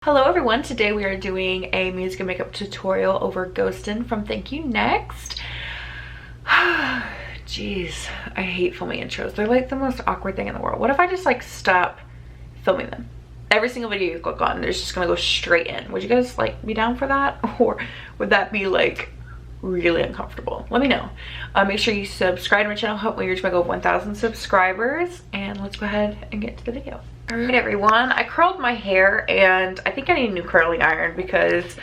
Hello everyone, today we are doing a music and makeup tutorial over Ghostin from Thank You Next. Jeez, I hate filming intros. They're like the most awkward thing in the world. What if I just like stop filming them? Every single video you click on, there's just gonna go straight in. Would you guys like be down for that? Or would that be like really uncomfortable? Let me know. Make sure you subscribe to my channel. Help me reach my goal of 1,000 subscribers. And let's go ahead and get to the video. All right everyone, I curled my hair and I think I need a new curling iron because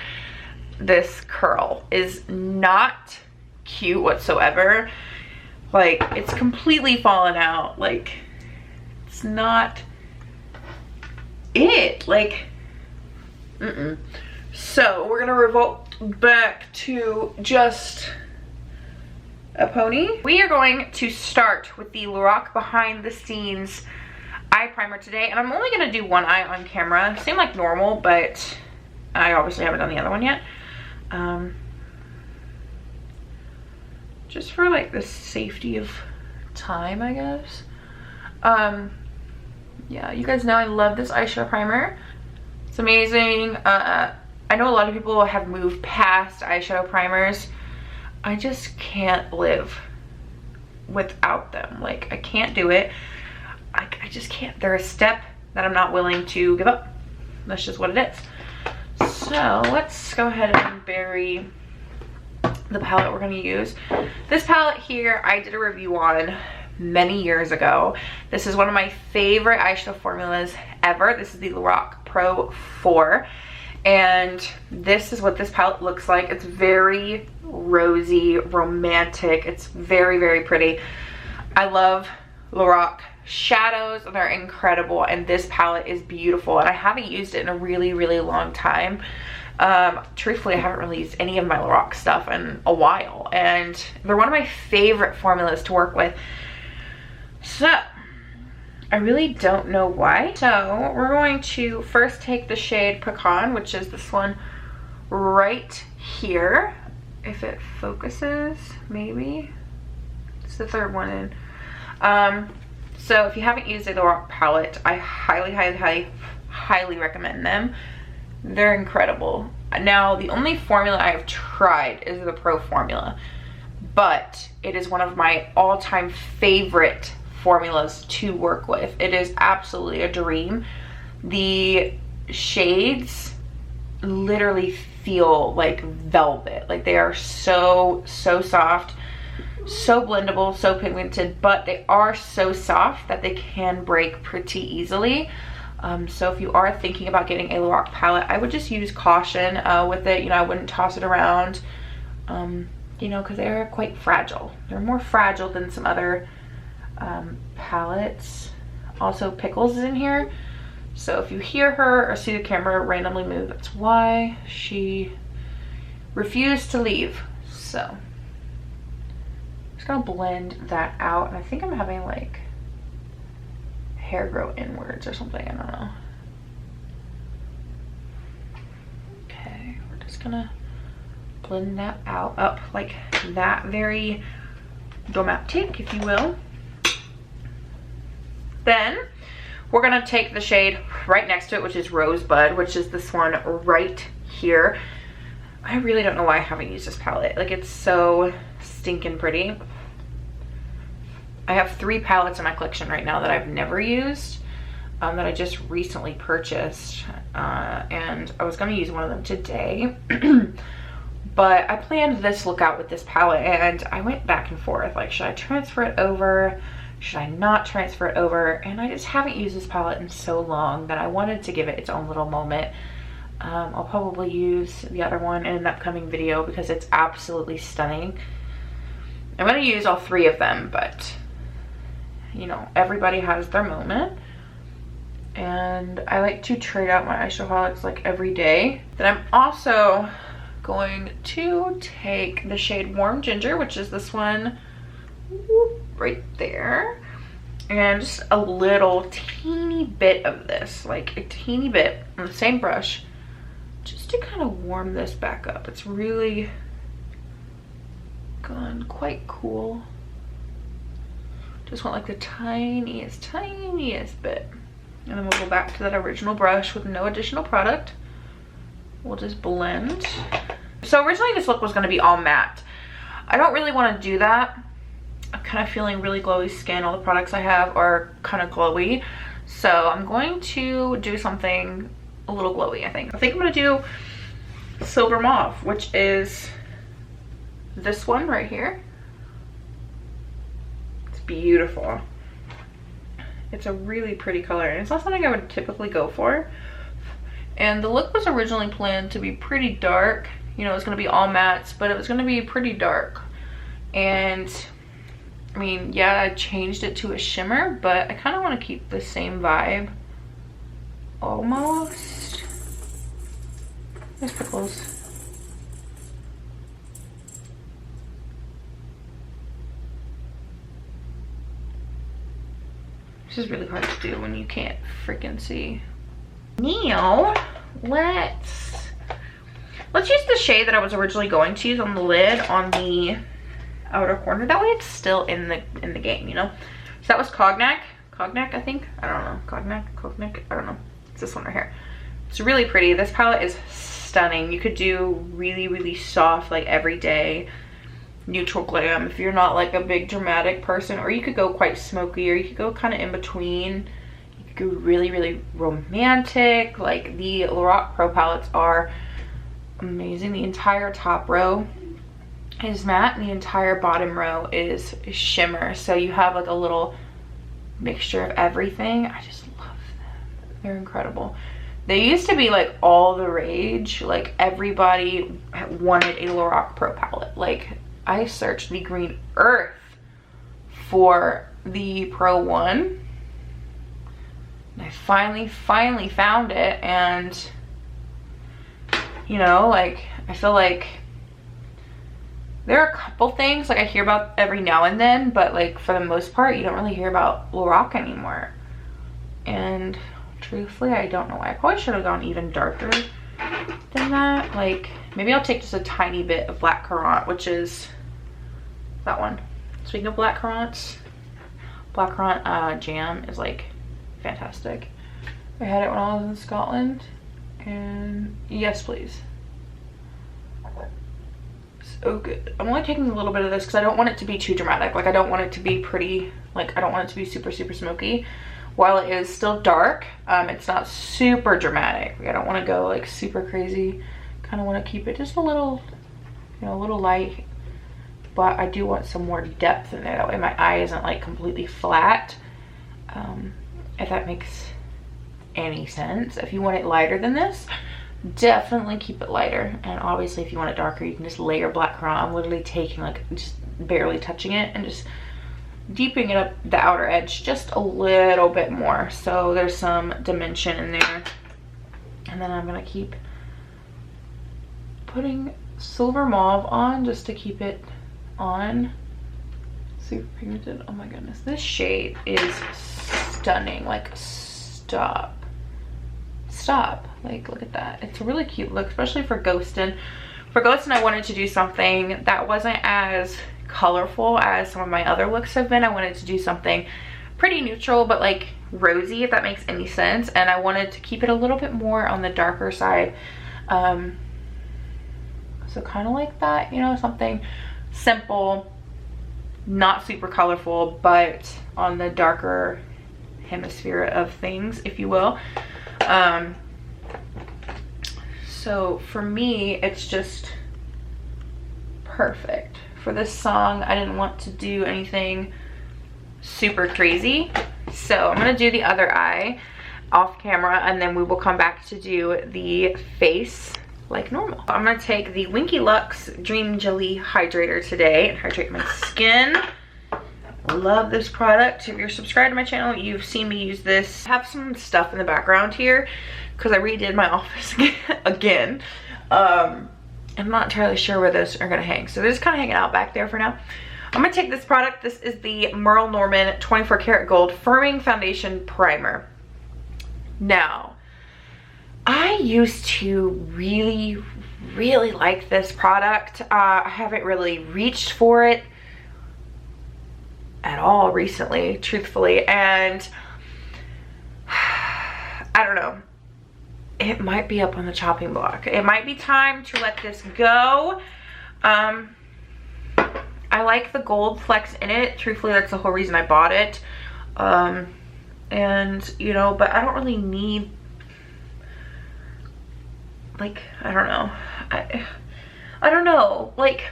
this curl is not cute whatsoever. Like, it's completely fallen out. Like, it's not it. Like, So we're gonna revolt back to just a pony. We are going to start with the Lorac Behind the Scenes eye primer today, and I'm only gonna do one eye on camera. Seem like normal, but I obviously haven't done the other one yet. Just for like the safety of time, I guess. Yeah, you guys know I love this eyeshadow primer. It's amazing. I know a lot of people have moved past eyeshadow primers. I just can't live without them. Like, I can't do it. I just can't. They're a step that I'm not willing to give up. That's just what it is. So let's go ahead and bury the palette we're going to use. This palette here I did a review on many years ago. This is one of my favorite eyeshadow formulas ever. This is the Lorac Pro 4. And this is what this palette looks like. It's very rosy, romantic. It's very, very pretty. I love Lorac shadows. They're incredible, and this palette is beautiful, and I haven't used it in a really, really long time. Truthfully, I haven't really used any of my Lorac stuff in a while, and they're one of my favorite formulas to work with. So I really don't know why. So we're going to first take the shade Pecan, which is this one right here. If it focuses, maybe. It's the third one in. So if you haven't used a Lorac palette, I highly recommend them. They're incredible. Now, the only formula I have tried is the Pro formula, but it is one of my all-time favorite formulas to work with. It is absolutely a dream. The shades literally feel like velvet. Like, they are so soft, so blendable, so pigmented, but they are so soft that they can break pretty easily. So if you are thinking about getting a Lorac palette, I would just use caution with it. You know, I wouldn't toss it around, you know, because they're quite fragile. They're more fragile than some other palettes. Also, Pickles is in here, so if you hear her or see the camera randomly move, that's why. She refused to leave. So gonna blend that out, and I think I'm having like hair grow inwards or something. I don't know. Okay, we're just gonna blend that out up like that, very dramatic, if you will. Then we're gonna take the shade right next to it, which is Rosebud, which is this one right here. I really don't know why I haven't used this palette. Like, it's so stinking pretty. I have 3 palettes in my collection right now that I've never used, that I just recently purchased, and I was going to use one of them today. But I planned this look out with this palette, and I went back and forth, like, should I transfer it over? Should I not transfer it over? And I just haven't used this palette in so long that I wanted to give it its own little moment. I'll probably use the other one in an upcoming video because it's absolutely stunning. I'm going to use all 3 of them, but you know, everybody has their moment, and I like to trade out my eyeshadow palettes like every day. Then I'm also going to take the shade Warm Ginger, which is this one right there, and just a little teeny bit of this, like a teeny bit on the same brush, just to kind of warm this back up. It's really gone quite cool. Just want like the tiniest bit. And then we'll go back to that original brush with no additional product. we'll just blend. So originally this look was going to be all matte. I don't really want to do that. I'm kind of feeling really glowy skin. All the products I have are kind of glowy. So I'm going to do something a little glowy, I think. I think I'm going to do Silver Mauve, which is this one right here. It's beautiful. It's a really pretty color, and it's not something I would typically go for. And the look was originally planned to be pretty dark. You know, it was going to be all mattes, but it was going to be pretty dark. And I mean, yeah, I changed it to a shimmer, but I kind of want to keep the same vibe. Almost. There's pickles. This is really hard to do when you can't freaking see. Now, let's use the shade that I was originally going to use on the lid on the outer corner. That way it's still in the game, you know? So that was Cognac, I think. I don't know. Cognac, I don't know. It's this one right here. It's really pretty. This palette is stunning. You could do really, really soft, like everyday neutral glam if you're not like a big dramatic person, or you could go quite smoky, or you could go kind of in between. You could go really, really romantic. Like the Lorac Pro palettes are amazing. The entire top row is matte and the entire bottom row is shimmer, so you have like a little mixture of everything. I just love them. They're incredible. They used to be like all the rage. Like everybody wanted a Lorac Pro palette. Like I searched the Green Earth for the Pro one, and I finally found it. And you know, like I feel like there are a couple things like I hear about every now and then, but like for the most part you don't really hear about Lorac anymore. And truthfully, I don't know why. I probably should have gone even darker than that. Like maybe I'll take just a tiny bit of black Karat, which is that one. Speaking of black Karats, black Karat jam is like fantastic. I had it when I was in Scotland, and yes please, so good. I'm only taking a little bit of this because I don't want it to be too dramatic. Like I don't want it to be pretty, like I don't want it to be super smoky. While it is still dark, it's not super dramatic. Like, I don't want to go like super crazy. Kind of want to keep it just a little, you know, a little light. But I do want some more depth in there. That way my eye isn't like completely flat. If that makes any sense. If you want it lighter than this, definitely keep it lighter. And obviously if you want it darker, you can just layer black Karat. I'm literally taking like just barely touching it and just deepening it up the outer edge just a little bit more, so there's some dimension in there. And then I'm gonna keep putting Silver Mauve on just to keep it on. Super pigmented. Oh my goodness, this shade is stunning. Like stop, like look at that. It's a really cute look, especially for ghostin. For ghostin, I wanted to do something that wasn't as colorful as some of my other looks have been. I wanted to do something pretty neutral but like rosy, if that makes any sense, and I wanted to keep it a little bit more on the darker side. So kind of like that, you know, something simple, not super colorful, but on the darker hemisphere of things, if you will. So for me, it's just perfect. For this song, I didn't want to do anything super crazy, so I'm gonna do the other eye off camera, and then we will come back to do the face like normal. I'm gonna take the Winky Lux Dream Jelly Hydrator today and hydrate my skin. Love this product. If you're subscribed to my channel, you've seen me use this. I have some stuff in the background here because I redid my office again. I'm not entirely sure where those are gonna hang, so they're just kind of hanging out back there for now. I'm gonna take this product. This is the Merle 24 Karat Gold Firming Foundation Primer. Now, I used to really like this product. I haven't really reached for it at all recently, truthfully, and I don't know. it might be up on the chopping block. It might be time to let this go. I like the gold flecks in it. Truthfully, that's the whole reason I bought it. And you know, but I don't really need, like, I don't know. I don't know, like,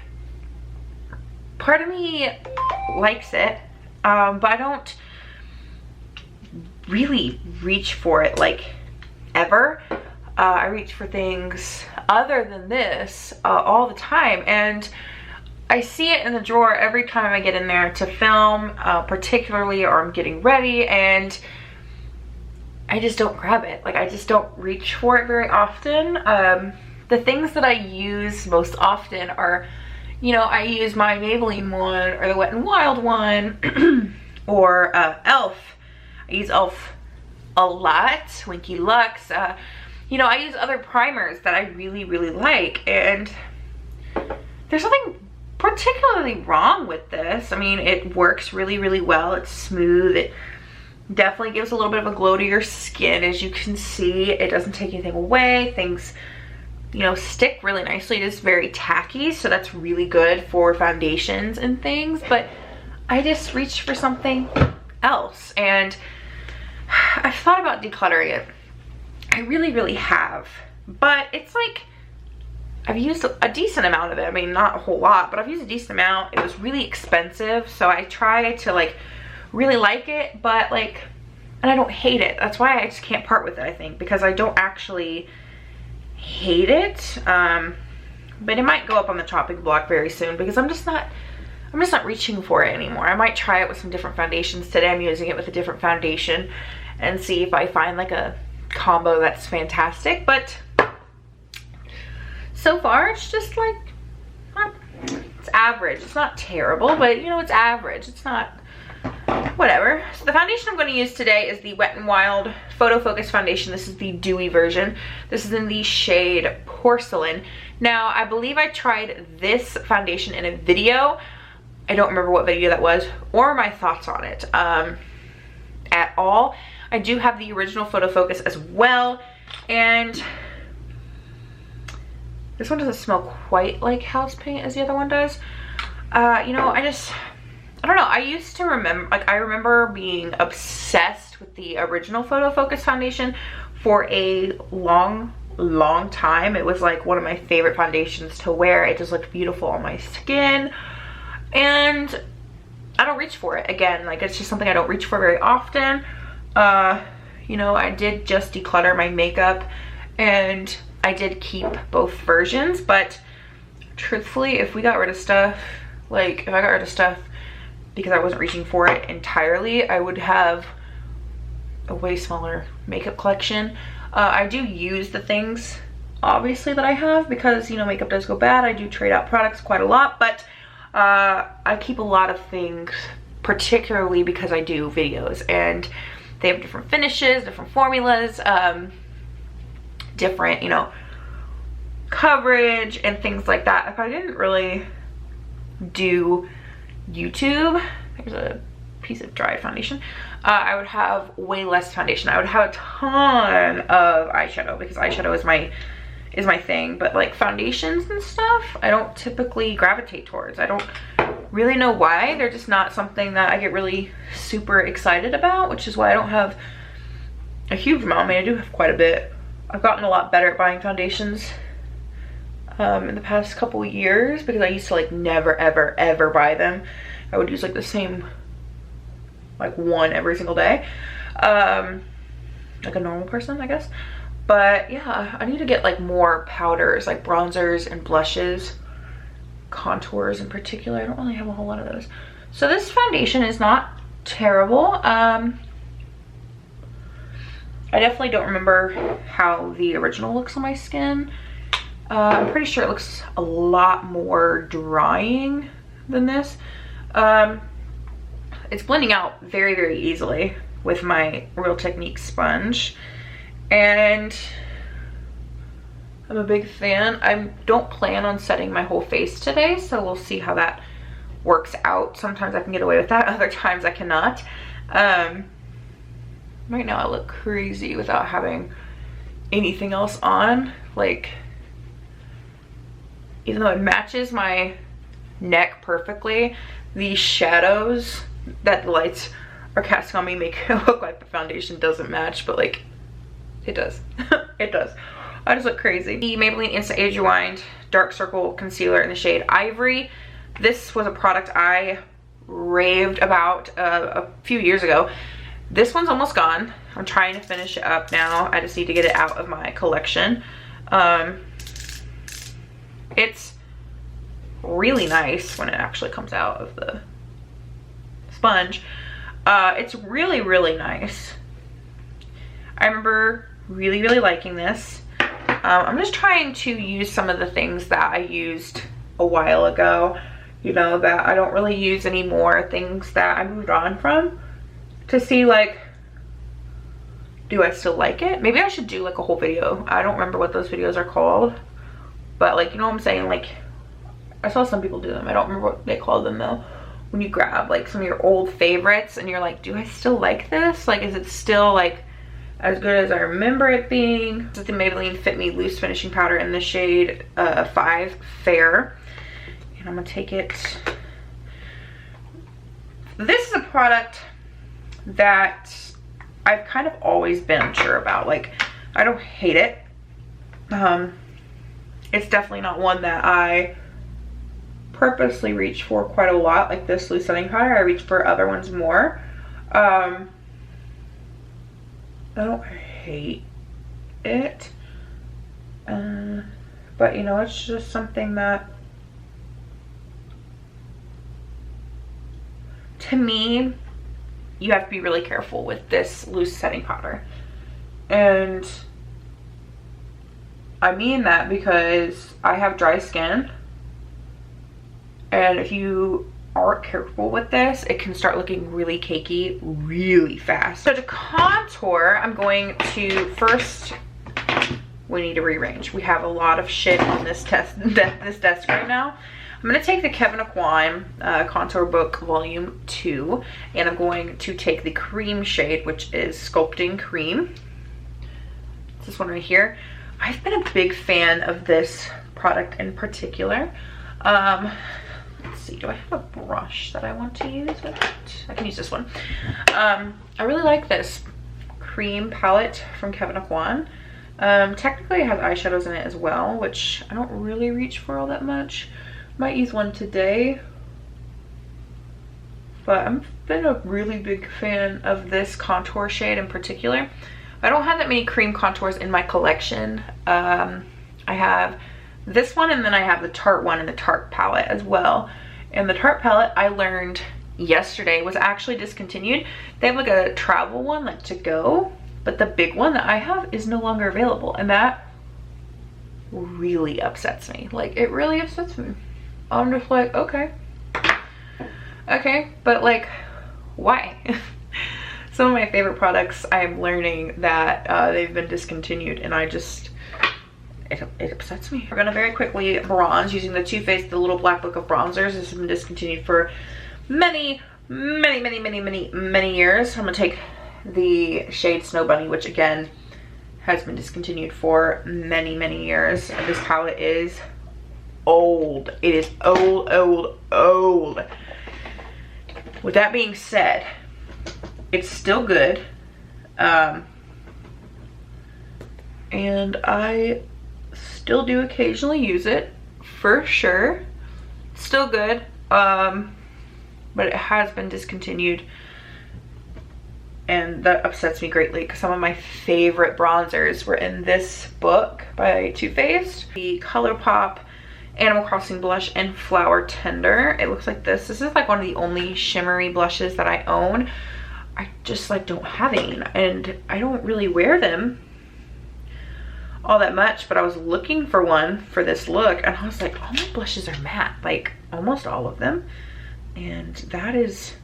part of me likes it, but I don't really reach for it, like, ever. I reach for things other than this all the time, and I see it in the drawer every time I get in there to film, particularly, or I'm getting ready, and I just don't grab it. Like, I just don't reach for it very often. The things that I use most often are, you know, I use my Maybelline one, or the Wet n Wild one, or e.l.f. I use e.l.f. a lot, Winky Lux. You know, I use other primers that I really, really like, and there's nothing particularly wrong with this. I mean, it works really, really well. It's smooth. It definitely gives a little bit of a glow to your skin, as you can see. It doesn't take anything away. Things, you know, stick really nicely. It is very tacky, so that's really good for foundations and things, but I just reached for something else, and I've thought about decluttering it. I really, really have, but it's like, I've used a decent amount of it. I mean, not a whole lot, but I've used a decent amount. It was really expensive, so I try to, like, really like it, but, like, and I don't hate it. That's why I just can't part with it, I think, because I don't actually hate it. But it might go up on the chopping block very soon, because I'm just not reaching for it anymore. I might try it with some different foundations. Today I'm using it with a different foundation and see if I find like a combo that's fantastic, but so far it's just like, it's average. It's not terrible, but you know, it's average. It's not, whatever. So the foundation I'm going to use today is the Wet n Wild Photo Focus Foundation. This is the dewy version. This is in the shade Porcelain. Now, I believe I tried this foundation in a video. I don't remember what video that was, or my thoughts on it at all. I do have the original Photo Focus as well, and this one doesn't smell quite like house paint as the other one does. You know, I don't know. I used to remember, like, I remember being obsessed with the original Photo Focus foundation for a long time. It was like one of my favorite foundations to wear. It just looked beautiful on my skin, and I don't reach for it again. Like, it's just something I don't reach for very often. You know, I did just declutter my makeup, and I did keep both versions, but truthfully, if we got rid of stuff, like, if I got rid of stuff because I wasn't reaching for it entirely, I would have a way smaller makeup collection. I do use the things, obviously, that I have, because, you know, makeup does go bad. I do trade out products quite a lot, but I keep a lot of things, particularly because I do videos, and they have different finishes, different formulas, different, you know, coverage and things like that. If I didn't really do YouTube, there's a piece of dry foundation, I would have way less foundation. I would have a ton of eyeshadow, because eyeshadow is my thing, but like foundations and stuff, I don't typically gravitate towards. I don't really know why. They're just not something that I get really super excited about, which is why I don't have a huge amount. I mean, I do have quite a bit. I've gotten a lot better at buying foundations in the past couple years, because I used to like never ever buy them. I would use like the same like one every single day, like a normal person, I guess. But yeah, I need to get like more powders, like bronzers and blushes, contours in particular. I don't really have a whole lot of those. So this foundation is not terrible. I definitely don't remember how the original looks on my skin. I'm pretty sure it looks a lot more drying than this. It's blending out very easily with my Real Techniques sponge, and I'm a big fan. I don't plan on setting my whole face today, so we'll see how that works out. Sometimes I can get away with that, other times I cannot. Right now I look crazy without having anything else on. Like, even though it matches my neck perfectly, these shadows that the lights are casting on me make it look like the foundation doesn't match, but like, it does. It does. I just look crazy. The Maybelline Instant Age Rewind Dark Circle Concealer in the shade Ivory. This was a product I raved about a few years ago. This one's almost gone. I'm trying to finish it up now. I just need to get it out of my collection. It's really nice when it actually comes out of the sponge. It's really, really nice. I remember really, really liking this. I'm just trying to use some of the things that I used a while ago, you know, that I don't really use anymore, things that I moved on from, to see like, do I still like it? Maybe I should do like a whole video. I don't remember what those videos are called, but like, you know what I'm saying? Like, I saw some people do them. I don't remember what they call them though. When you grab like some of your old favorites and you're like, do I still like this? Like, is it still like as good as I remember it being? This is the Maybelline Fit Me Loose Finishing Powder in the shade 5 Fair. And I'm gonna take it. This is a product that I've kind of always been unsure about. Like, I don't hate it. It's definitely not one that I purposely reach for quite a lot. Like this loose setting powder, I reach for other ones more. I don't hate it, but you know, it's just something that, to me, you have to be really careful with this loose setting powder. And I mean that because I have dry skin, and if you aren't careful with this, it can start looking really cakey really fast. So to contour, I'm going to first, we need to rearrange. We have a lot of shit on this this desk right now. I'm going to take the Kevyn Aucoin Contour Book Volume 2, and I'm going to take the cream shade, which is Sculpting Cream. It's this one right here. I've been a big fan of this product in particular. Let's see, do I have a brush that I want to use with it? I can use this one. I really like this cream palette from Kevyn Aucoin. Technically it has eyeshadows in it as well, which I don't really reach for all that much. Might use one today, but I've been a really big fan of this contour shade in particular. I don't have that many cream contours in my collection. I have this one, and then I have the Tarte one in the Tarte palette as well. And the Tarte palette, I learned yesterday, was actually discontinued. They have like a travel one, like to go, but the big one that I have is no longer available, and that really upsets me. Like, it really upsets me. I'm just like, okay, but like, why? Some of my favorite products, I'm learning that they've been discontinued, and I just, it upsets me. We're gonna very quickly bronze using the Too Faced, the Little Black Book of Bronzers. This has been discontinued for many years. I'm gonna take the shade Snow Bunny, which again has been discontinued for many years. This palette is old. It is old. With that being said, it's still good, and I still do occasionally use it, for sure. Still good, but it has been discontinued, and that upsets me greatly because some of my favorite bronzers were in this book by Too Faced. The ColourPop Animal Crossing blush and Flower Tender. It looks like this. This is like one of the only shimmery blushes that I own. I just like don't have any, and I don't really wear them all that much, but I was looking for one for this look, and I was like, all my blushes are matte, like almost all of them, and that is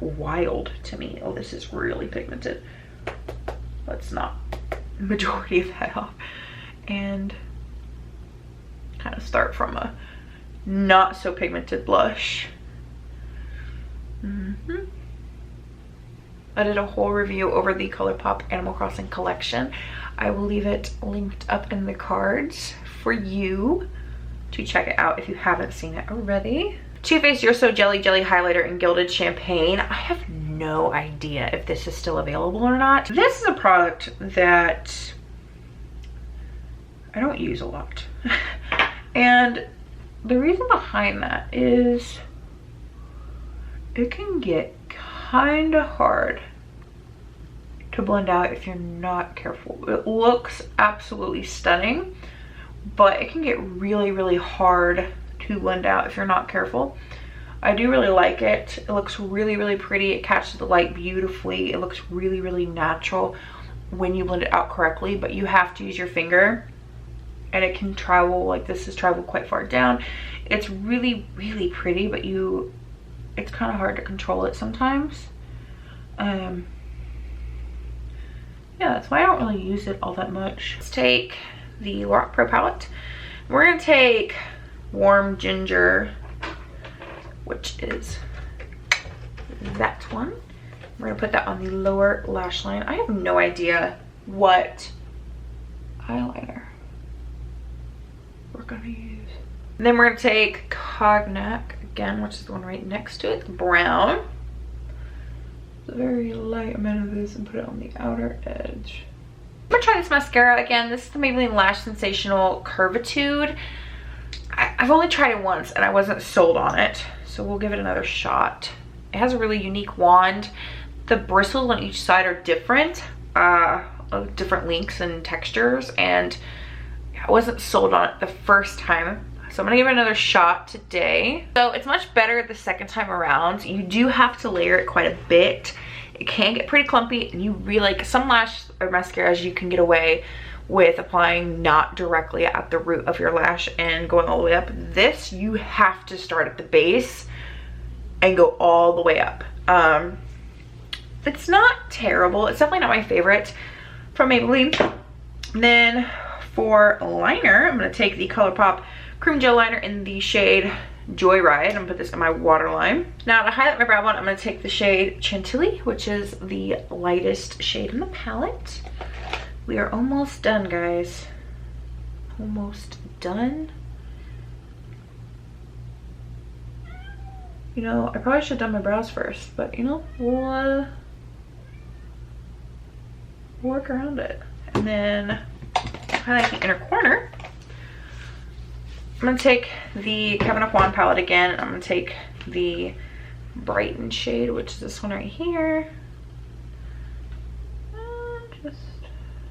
wild to me. Oh, this is really pigmented. Let's knock the majority of that off and kind of start from a not so pigmented blush. I did a whole review over the ColourPop Animal Crossing collection. I will leave it linked up in the cards for you to check it out if you haven't seen it already. Too Faced You're So Jelly Highlighter in Gilded Champagne. I have no idea if this is still available or not. This is a product that I don't use a lot. And the reason behind that is it can get kind of hard to blend out if you're not careful. It looks absolutely stunning, but it can get really, really hard to blend out if you're not careful. I do really like it. It looks really, really pretty. It catches the light beautifully. It looks really, really natural when you blend it out correctly, but you have to use your finger, and it can travel, like this has traveled quite far down. It's really, really pretty, but it's kind of hard to control it sometimes. Yeah, that's why I don't really use it all that much. Let's take the Lorac Pro Palette. We're gonna take Warm Ginger, which is that one. We're gonna put that on the lower lash line. I have no idea what eyeliner we're gonna use. And then we're gonna take Cognac again, which is the one right next to it, brown. A very light amount of this and put it on the outer edge. I'm gonna try this mascara again. This is the Maybelline Lash Sensational Curvitude. I've only tried it once and I wasn't sold on it, so we'll give it another shot. It has a really unique wand. The bristles on each side are different, of different lengths and textures, and I wasn't sold on it the first time. So I'm gonna give it another shot today. So it's much better the second time around. You do have to layer it quite a bit. It can get pretty clumpy, and you really, like some lash or mascaras, you can get away with applying not directly at the root of your lash and going all the way up. This, you have to start at the base and go all the way up. It's not terrible. It's definitely not my favorite from Maybelline. And then for liner, I'm gonna take the ColourPop Cream Gel Liner in the shade Joyride. I'm gonna put this in my waterline. Now to highlight my brow bone, I'm gonna take the shade Chantilly, which is the lightest shade in the palette. We are almost done, guys. Almost done. You know, I probably should have done my brows first, but you know, we'll work around it. And then highlight the inner corner. I'm gonna take the Kevyn Aucoin palette again. I'm gonna take the Brighten shade, which is this one right here.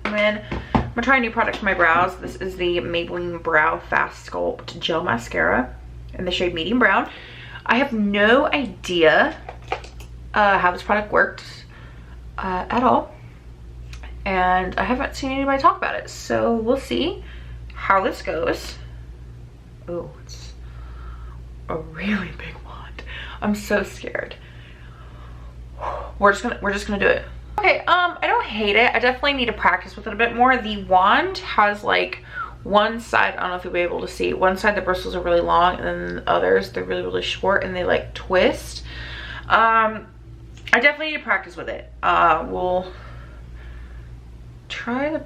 And then I'm gonna try a new product for my brows. This is the Maybelline Brow Fast Sculpt Gel Mascara in the shade Medium Brown. I have no idea how this product works at all, and I haven't seen anybody talk about it, so we'll see how this goes. Oh, it's a really big wand. I'm so scared. We're just gonna do it. Okay, I don't hate it. I definitely need to practice with it a bit more. The wand has like one side, I don't know if you'll be able to see, one side the bristles are really long, and then the others, they're really, really short and they like twist. I definitely need to practice with it. We'll try the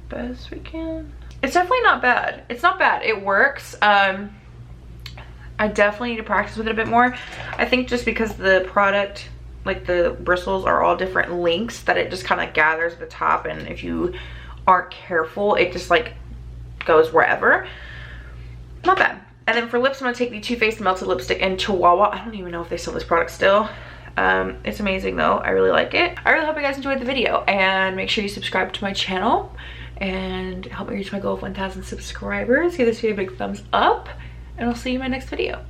best we can. It's definitely not bad. It's not bad. It works. I definitely need to practice with it a bit more. I think just because the product, like the bristles are all different lengths, that it just kind of gathers at the top, and if you aren't careful, it just like goes wherever. Not bad. And then for lips, I'm gonna take the Too Faced Melted Lipstick in Chihuahua. I don't even know if they sell this product still. It's amazing though. I really like it. I really hope you guys enjoyed the video, and make sure you subscribe to my channel and help me reach my goal of 1,000 subscribers. Give this video a big thumbs up, and I'll see you in my next video.